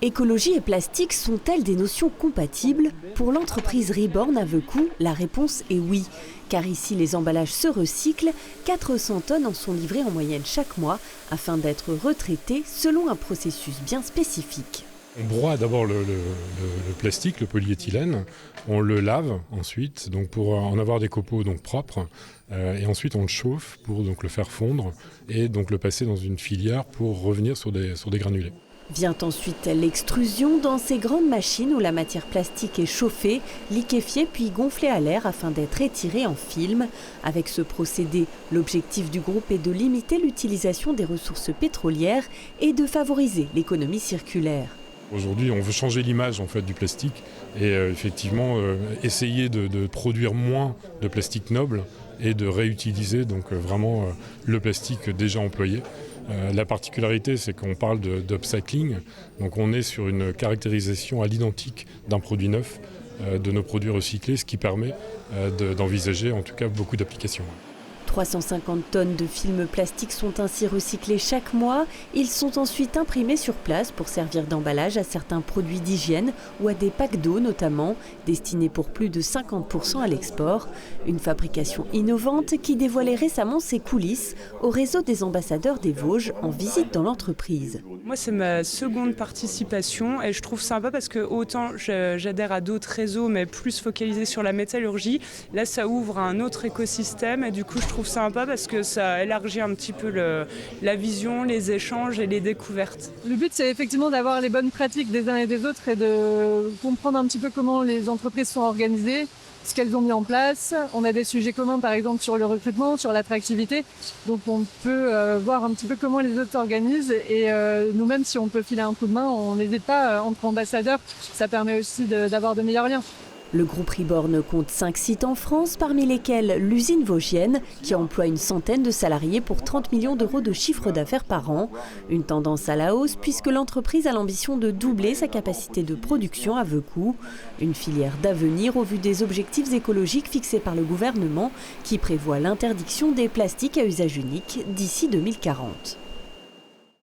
Écologie et plastique sont-elles des notions compatibles? Pour l'entreprise Reborn à Veucou, la réponse est oui. Car ici, les emballages se recyclent, 400 tonnes en sont livrées en moyenne chaque mois afin d'être retraitées selon un processus bien spécifique. On broie d'abord le plastique, le polyéthylène, on le lave ensuite donc pour en avoir des copeaux donc propres et ensuite on le chauffe pour donc le faire fondre et donc le passer dans une filière pour revenir sur des granulés. Vient ensuite l'extrusion dans ces grandes machines où la matière plastique est chauffée, liquéfiée puis gonflée à l'air afin d'être étirée en film. Avec ce procédé, l'objectif du groupe est de limiter l'utilisation des ressources pétrolières et de favoriser l'économie circulaire. Aujourd'hui, on veut changer l'image en fait du plastique et effectivement essayer de produire moins de plastique noble et de réutiliser donc vraiment le plastique déjà employé. La particularité, c'est qu'on parle d'upcycling, donc on est sur une caractérisation à l'identique d'un produit neuf, de nos produits recyclés, ce qui permet d'envisager en tout cas beaucoup d'applications. 350 tonnes de films plastiques sont ainsi recyclés chaque mois. Ils sont ensuite imprimés sur place pour servir d'emballage à certains produits d'hygiène ou à des packs d'eau notamment, destinés pour plus de 50% à l'export. Une fabrication innovante qui dévoilait récemment ses coulisses au réseau des ambassadeurs des Vosges en visite dans l'entreprise. Moi, c'est ma seconde participation et je trouve sympa parce que autant j'adhère à d'autres réseaux mais plus focalisés sur la métallurgie, là ça ouvre un autre écosystème et du coup je trouve sympa parce que ça élargit un petit peu la vision, les échanges et les découvertes. Le but, c'est effectivement d'avoir les bonnes pratiques des uns et des autres et de comprendre un petit peu comment les entreprises sont organisées, ce qu'elles ont mis en place. On a des sujets communs, par exemple, sur le recrutement, sur l'attractivité. Donc, on peut voir un petit peu comment les autres s'organisent. Et nous-mêmes, si on peut filer un coup de main, on n'hésite pas entre ambassadeurs. Ça permet aussi d'avoir de meilleurs liens. Le groupe Reborn compte 5 sites en France, parmi lesquels l'usine vosgienne, qui emploie une centaine de salariés pour 30 millions d'euros de chiffre d'affaires par an. Une tendance à la hausse puisque l'entreprise a l'ambition de doubler sa capacité de production à Veucou. Une filière d'avenir au vu des objectifs écologiques fixés par le gouvernement qui prévoit l'interdiction des plastiques à usage unique d'ici 2040.